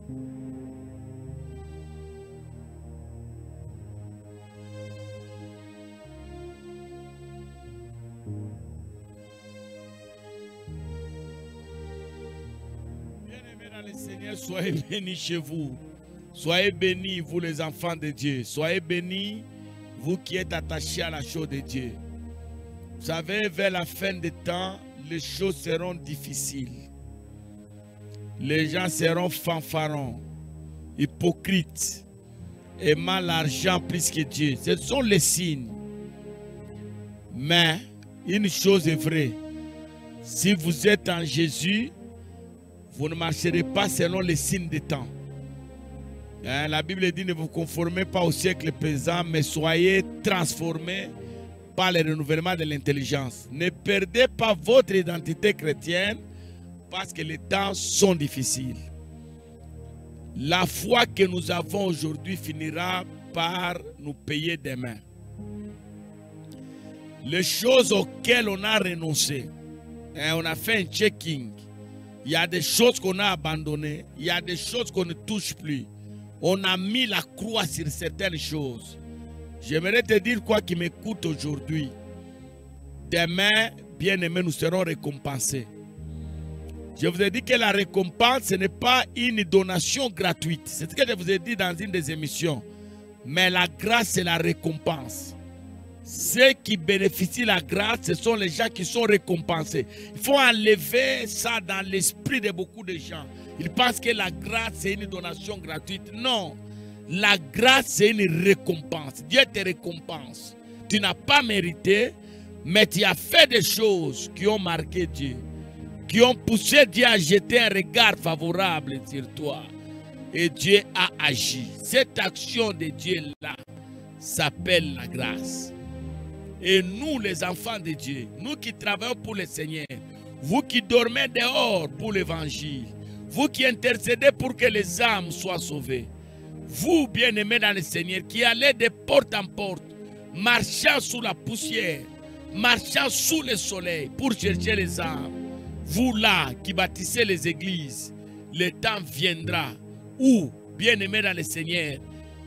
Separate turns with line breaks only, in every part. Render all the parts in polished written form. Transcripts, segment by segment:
Bien-aimés dans le Seigneur, soyez bénis chez vous. Soyez bénis, vous les enfants de Dieu. Soyez bénis, vous qui êtes attachés à la chose de Dieu. Vous savez, vers la fin des temps, les choses seront difficiles. Les gens seront fanfarons, hypocrites, aimant l'argent plus que Dieu. Ce sont les signes. Mais une chose est vraie. Si vous êtes en Jésus, vous ne marcherez pas selon les signes des temps. La Bible dit, ne vous conformez pas au siècle présent, mais soyez transformés par le renouvellement de l'intelligence. Ne perdez pas votre identité chrétienne parce que les temps sont difficiles. La foi que nous avons aujourd'hui finira par nous payer demain. Les choses auxquelles on a renoncé, on a fait un checking. Il y a des choses qu'on a abandonnées, il y a des choses qu'on ne touche plus. On a mis la croix sur certaines choses. J'aimerais te dire quoi qui m'écoute aujourd'hui. Demain, bien-aimés, nous serons récompensés. Je vous ai dit que la récompense, ce n'est pas une donation gratuite. C'est ce que je vous ai dit dans une des émissions. Mais la grâce, c'est la récompense. Ceux qui bénéficient de la grâce, ce sont les gens qui sont récompensés. Il faut enlever ça dans l'esprit de beaucoup de gens. Ils pensent que la grâce, c'est une donation gratuite. Non. La grâce, c'est une récompense. Dieu te récompense. Tu n'as pas mérité, mais tu as fait des choses qui ont marqué Dieu, qui ont poussé Dieu à jeter un regard favorable sur toi. Et Dieu a agi. Cette action de Dieu-là s'appelle la grâce. Et nous, les enfants de Dieu, nous qui travaillons pour le Seigneur, vous qui dormez dehors pour l'évangile, vous qui intercédez pour que les âmes soient sauvées, vous, bien-aimés dans le Seigneur, qui allez de porte en porte, marchant sous la poussière, marchant sous le soleil pour chercher les âmes, vous là qui bâtissez les églises, le temps viendra où, bien-aimés dans le Seigneur,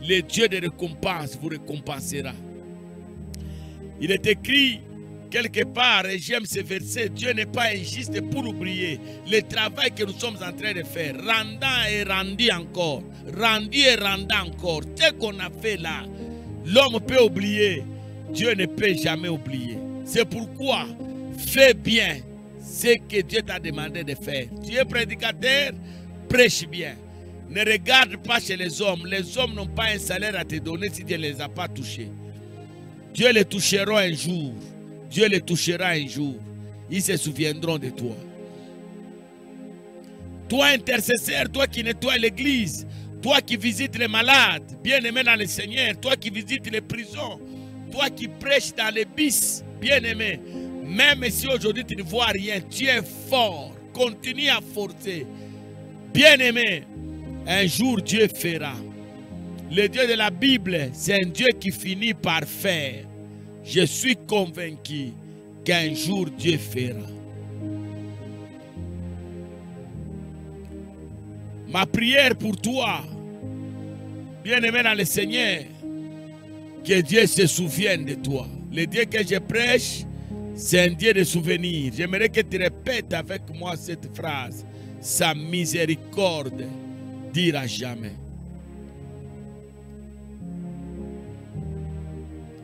le Dieu de récompense vous récompensera. Il est écrit quelque part, et j'aime ce verset, Dieu n'est pas injuste pour oublier le travail que nous sommes en train de faire, rendant et rendu encore, rendu et rendant encore. Ce qu'on a fait là, l'homme peut oublier, Dieu ne peut jamais oublier. C'est pourquoi fais bien ce que Dieu t'a demandé de faire. Tu es prédicateur, prêche bien. Ne regarde pas chez les hommes n'ont pas un salaire à te donner si Dieu ne les a pas touchés. Dieu les touchera un jour. Dieu les touchera un jour. Ils se souviendront de toi. Toi intercesseur, toi qui nettoies l'église, toi qui visites les malades, bien-aimé dans le Seigneur, toi qui visites les prisons, toi qui prêches dans les bis, bien-aimé, même si aujourd'hui tu ne vois rien, tu es fort, continue à forcer. Bien-aimé, un jour Dieu fera. Le Dieu de la Bible, c'est un Dieu qui finit par faire. Je suis convaincu qu'un jour Dieu fera. Ma prière pour toi, bien-aimé dans le Seigneur, que Dieu se souvienne de toi. Le Dieu que je prêche, c'est un Dieu de souvenirs. J'aimerais que tu répètes avec moi cette phrase. Sa miséricorde dira jamais.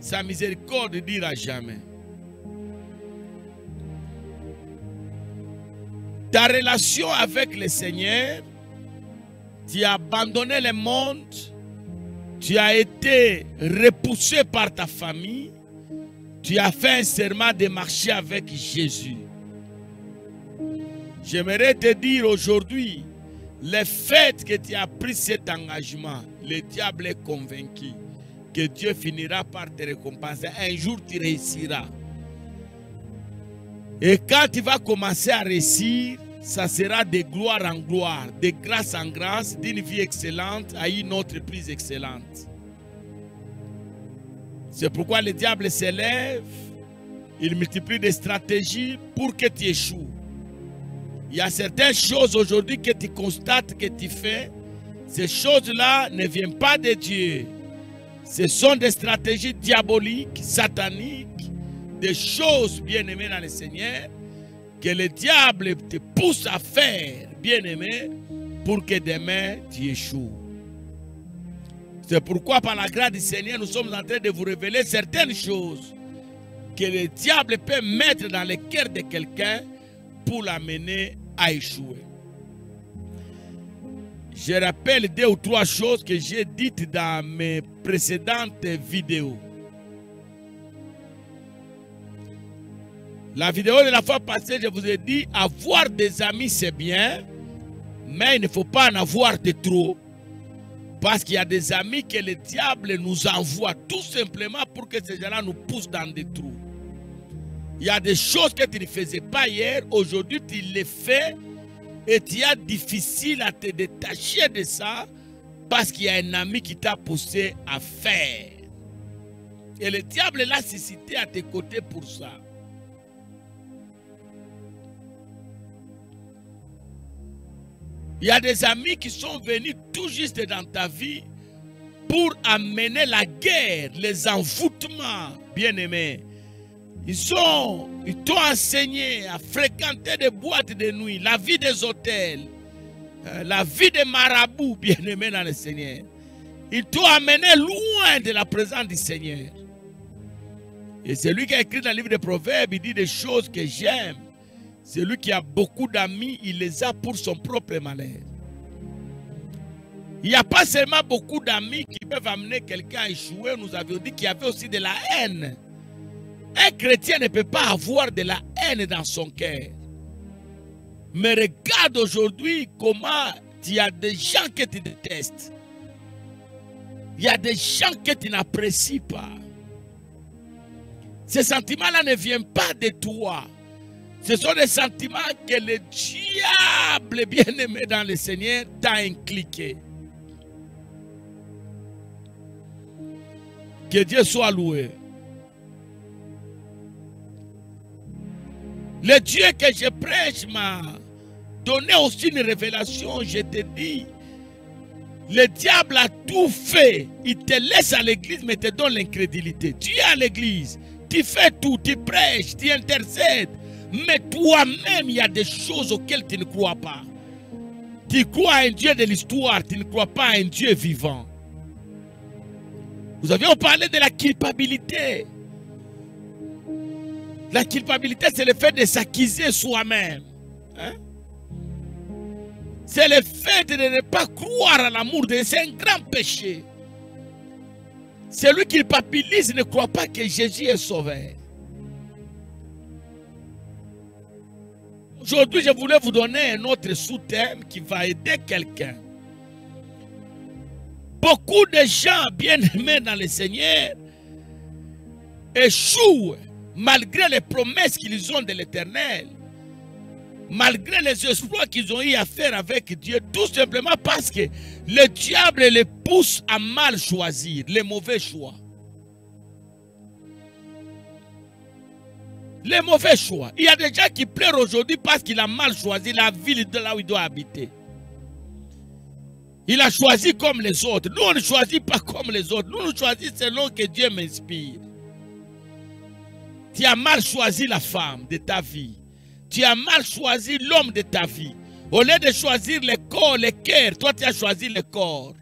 Sa miséricorde dira jamais. Ta relation avec le Seigneur, tu as abandonné le monde, tu as été repoussé par ta famille, tu as fait un serment de marcher avec Jésus. J'aimerais te dire aujourd'hui, le fait que tu as pris cet engagement, le diable est convaincu que Dieu finira par te récompenser. Un jour, tu réussiras. Et quand tu vas commencer à réussir, ça sera de gloire en gloire, de grâce en grâce, d'une vie excellente à une autre plus excellente. C'est pourquoi le diable s'élève, il multiplie des stratégies pour que tu échoues. Il y a certaines choses aujourd'hui que tu constates que tu fais, Ces choses-là ne viennent pas de Dieu. Ce sont des stratégies diaboliques, sataniques, des choses, bien-aimées dans le Seigneur, que le diable te pousse à faire, bien-aimé, pour que demain tu échoues. C'est pourquoi, par la grâce du Seigneur, nous sommes en train de vous révéler certaines choses que le diable peut mettre dans le cœur de quelqu'un pour l'amener à échouer. Je rappelle 2 ou 3 choses que j'ai dites dans mes précédentes vidéos. La vidéo de la fois passée, je vous ai dit, avoir des amis c'est bien, mais il ne faut pas en avoir de trop. Parce qu'il y a des amis que le diable nous envoie tout simplement pour que ces gens-là nous poussent dans des trous. Il y a des choses que tu ne faisais pas hier, aujourd'hui tu les fais et tu as difficile à te détacher de ça parce qu'il y a un ami qui t'a poussé à faire. Et le diable l'a suscité à tes côtés pour ça. Il y a des amis qui sont venus tout juste dans ta vie pour amener la guerre, les envoûtements, bien-aimés. Ils t'ont enseigné à fréquenter des boîtes de nuit, la vie des hôtels, la vie des marabouts, bien-aimés dans le Seigneur. Ils t'ont amené loin de la présence du Seigneur. Et celui qui a écrit dans le livre des Proverbes, il dit des choses que j'aime. Celui qui a beaucoup d'amis, il les a pour son propre malheur. Il n'y a pas seulement beaucoup d'amis qui peuvent amener quelqu'un à échouer. Nous avions dit qu'il y avait aussi de la haine. Un chrétien ne peut pas avoir de la haine dans son cœur. Mais regarde aujourd'hui comment il y a des gens que tu détestes. Il y a des gens que tu n'apprécies pas. Ces sentiments-là ne viennent pas de toi. Ce sont des sentiments que le diable bien-aimé dans le Seigneur t'a inculqué. Que Dieu soit loué. Le Dieu que je prêche m'a donné aussi une révélation. Je te dis, le diable a tout fait. Il te laisse à l'église mais te donne l'incrédulité. Tu es à l'église, tu fais tout, tu prêches, tu intercèdes. Mais toi-même, il y a des choses auxquelles tu ne crois pas. Tu crois à un Dieu de l'histoire, tu ne crois pas à un Dieu vivant. Nous avions parlé de la culpabilité. La culpabilité, c'est le fait de s'accuser soi-même. Hein? C'est le fait de ne pas croire à l'amour de Dieu. C'est un grand péché. Celui qui culpabilise ne croit pas que Jésus est sauveur. Aujourd'hui, je voulais vous donner un autre sous-thème qui va aider quelqu'un. Beaucoup de gens bien-aimés dans le Seigneur échouent malgré les promesses qu'ils ont de l'Éternel, malgré les exploits qu'ils ont eu à faire avec Dieu, tout simplement parce que le diable les pousse à mal choisir, les mauvais choix. Les mauvais choix. Il y a des gens qui pleurent aujourd'hui parce qu'il a mal choisi la ville de là où il doit habiter. Il a choisi comme les autres. Nous, on ne choisit pas comme les autres. Nous, nous choisissons selon que Dieu m'inspire. Tu as mal choisi la femme de ta vie. Tu as mal choisi l'homme de ta vie. Au lieu de choisir le corps, le cœur, toi, tu as choisi le corps.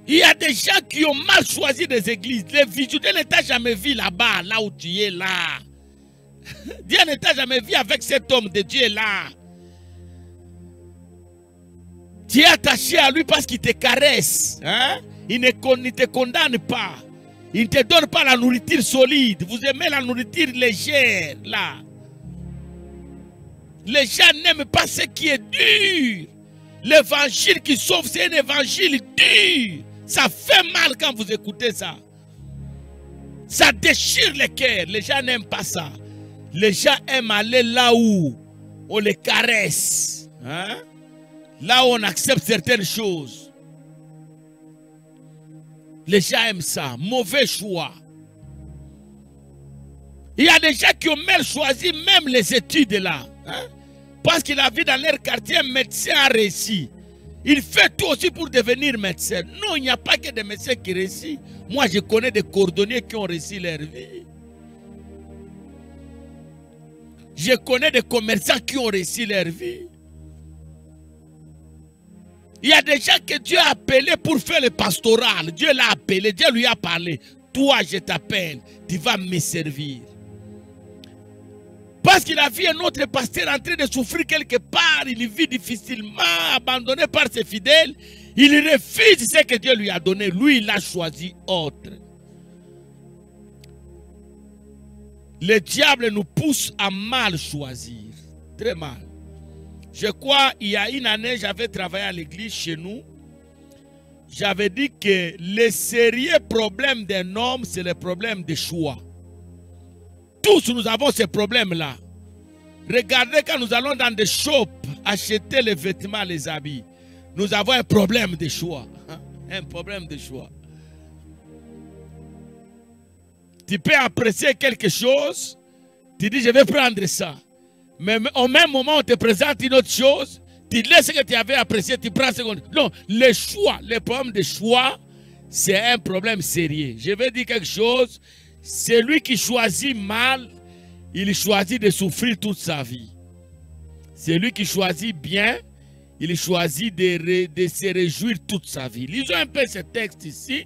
Il y a des gens qui ont mal choisi des églises. Les visions, Dieu ne t'a jamais vu là-bas, là où tu es là. Dieu ne t'a jamais vu avec cet homme de Dieu là. Tu es attaché à lui parce qu'il te caresse. Hein? Il ne te condamne pas. Il ne te donne pas la nourriture solide. Vous aimez la nourriture légère là. Les gens n'aiment pas ce qui est dur. L'évangile qui sauve, c'est un évangile dur. Ça fait mal quand vous écoutez ça. Ça déchire le cœur. Les gens n'aiment pas ça. Les gens aiment aller là où on les caresse. Hein? Là où on accepte certaines choses. Les gens aiment ça. Mauvais choix. Il y a des gens qui ont mal choisi même les études là. Hein? Parce qu'il a vu dans leur quartier un médecin a réussi. Il fait tout aussi pour devenir médecin. Non, il n'y a pas que des médecins qui réussissent. Moi, je connais des cordonniers qui ont réussi leur vie. Je connais des commerçants qui ont réussi leur vie. Il y a des gens que Dieu a appelés pour faire le pastoral. Dieu l'a appelé, Dieu lui a parlé. Toi, je t'appelle, tu vas me servir. Parce qu'il a vu un autre pasteur en train de souffrir quelque part, il vit difficilement, abandonné par ses fidèles. Il refuse ce que Dieu lui a donné. Lui, il a choisi autre. Le diable nous pousse à mal choisir. Très mal. Je crois, il y a une année, j'avais travaillé à l'église chez nous. J'avais dit que le sérieux problème d'un homme, c'est le problème de choix. Tous nous avons ce problème-là. Regardez quand nous allons dans des shops acheter les vêtements, les habits. Nous avons un problème de choix. Un problème de choix. Tu peux apprécier quelque chose, tu dis je vais prendre ça. Mais au même moment on te présente une autre chose, tu laisses ce que tu avais apprécié, tu prends ce qu'on... Non, le choix, le problème de choix, c'est un problème sérieux. Je vais dire quelque chose, celui qui choisit mal, il choisit de souffrir toute sa vie. Celui qui choisit bien, il choisit de se réjouir toute sa vie. Lisons un peu ce texte ici.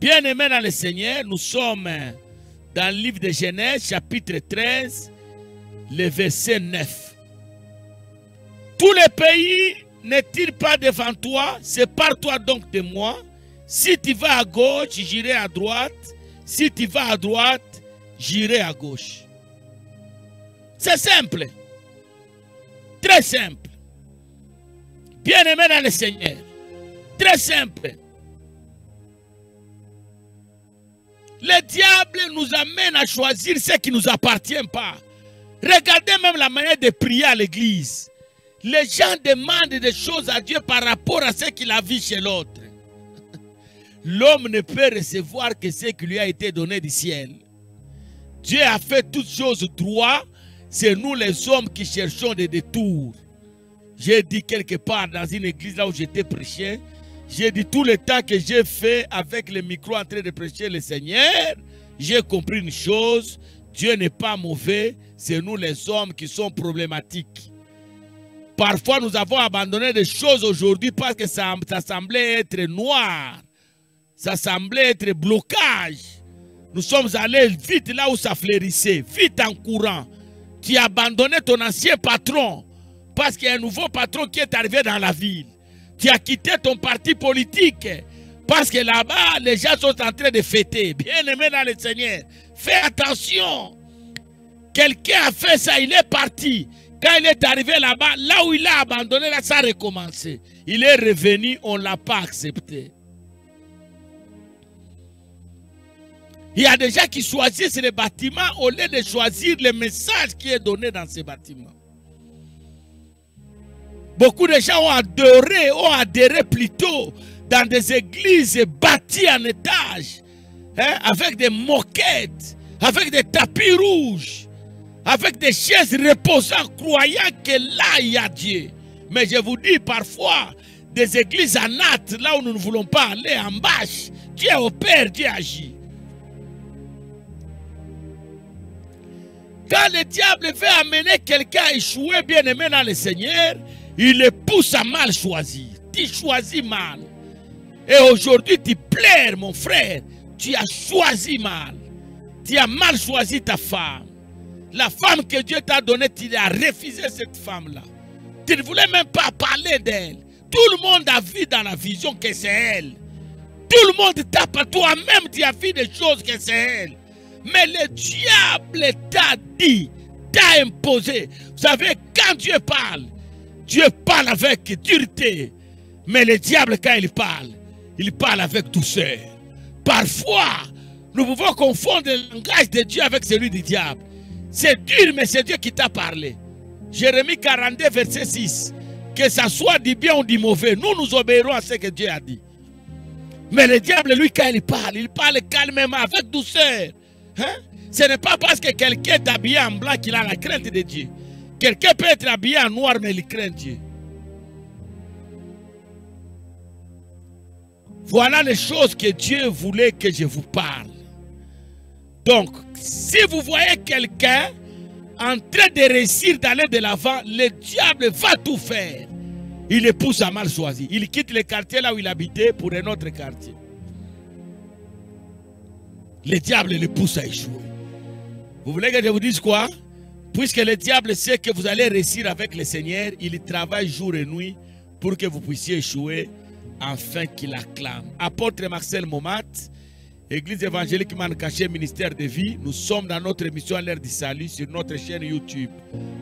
Bien-aimés dans le Seigneur, nous sommes dans le livre de Genèse, chapitre 13, le verset 9. Tous les pays n'est-il pas devant toi? Sépare-toi donc de moi. Si tu vas à gauche, j'irai à droite. Si tu vas à droite, j'irai à gauche. C'est simple. Très simple. Bien-aimé dans le Seigneur. Très simple. Le diable nous amène à choisir ce qui ne nous appartient pas. Regardez même la manière de prier à l'église. Les gens demandent des choses à Dieu par rapport à ce qu'il a vu chez l'autre. L'homme ne peut recevoir que ce qui lui a été donné du ciel. Dieu a fait toutes choses droit. C'est nous les hommes qui cherchons des détours. J'ai dit quelque part dans une église là où j'étais prêché. J'ai dit tout le temps que j'ai fait avec le micro en train de prêcher le Seigneur. J'ai compris une chose. Dieu n'est pas mauvais. C'est nous les hommes qui sommes problématiques. Parfois nous avons abandonné des choses aujourd'hui parce que ça semblait être noir. Ça semblait être blocage. Nous sommes allés vite là où ça fleurissait. Vite en courant. Tu as abandonné ton ancien patron parce qu'il y a un nouveau patron qui est arrivé dans la ville. Tu as quitté ton parti politique parce que là-bas, les gens sont en train de fêter. Bien-aimé dans le Seigneur, fais attention. Quelqu'un a fait ça, il est parti. Quand il est arrivé là-bas, là où il a abandonné, là, ça a recommencé. Il est revenu, on ne l'a pas accepté. Il y a des gens qui choisissent les bâtiments au lieu de choisir le message qui est donné dans ces bâtiments. Beaucoup de gens ont adhéré plutôt dans des églises bâties en étage, hein, avec des moquettes, avec des tapis rouges, avec des chaises reposant, croyant que là il y a Dieu. Mais je vous dis parfois, des églises en natte, là où nous ne voulons pas aller, en bâche, Dieu opère, Dieu agit. Quand le diable veut amener quelqu'un à échouer, bien-aimé dans le Seigneur, il le pousse à mal choisir. Tu choisis mal. Et aujourd'hui, tu pleures, mon frère. Tu as choisi mal. Tu as mal choisi ta femme. La femme que Dieu t'a donnée, tu as refusé cette femme-là. Tu ne voulais même pas parler d'elle. Tout le monde a vu dans la vision que c'est elle. Tout le monde tape. Toi-même, tu as vu des choses que c'est elle. Mais le diable t'a dit, t'a imposé. Vous savez, quand Dieu parle avec dureté. Mais le diable, quand il parle avec douceur. Parfois, nous pouvons confondre le langage de Dieu avec celui du diable. C'est dur, mais c'est Dieu qui t'a parlé. Jérémie 42, verset 6. Que ça soit du bien ou du mauvais, nous obéirons à ce que Dieu a dit. Mais le diable, lui, quand il parle calmement, avec douceur. Hein? Ce n'est pas parce que quelqu'un est habillé en blanc qu'il a la crainte de Dieu. Quelqu'un peut être habillé en noir, mais il craint Dieu. Voilà les choses que Dieu voulait que je vous parle. Donc, si vous voyez quelqu'un en train de réussir d'aller de l'avant, le diable va tout faire. Il le pousse à mal choisir. Il quitte le quartier là où il habitait pour un autre quartier. Le diable le pousse à échouer. Vous voulez que je vous dise quoi? Puisque le diable sait que vous allez réussir avec le Seigneur, il travaille jour et nuit pour que vous puissiez échouer afin qu'il acclame. Apôtre Marcel Momat, Église évangélique Mancaché, ministère de vie. Nous sommes dans notre émission à l'heure du salut sur notre chaîne YouTube.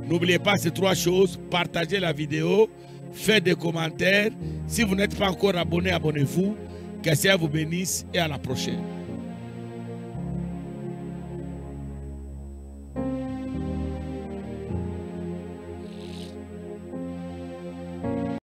N'oubliez pas ces trois choses. Partagez la vidéo, faites des commentaires. Si vous n'êtes pas encore abonné, abonnez-vous. Que Seigneur vous bénisse et à la prochaine.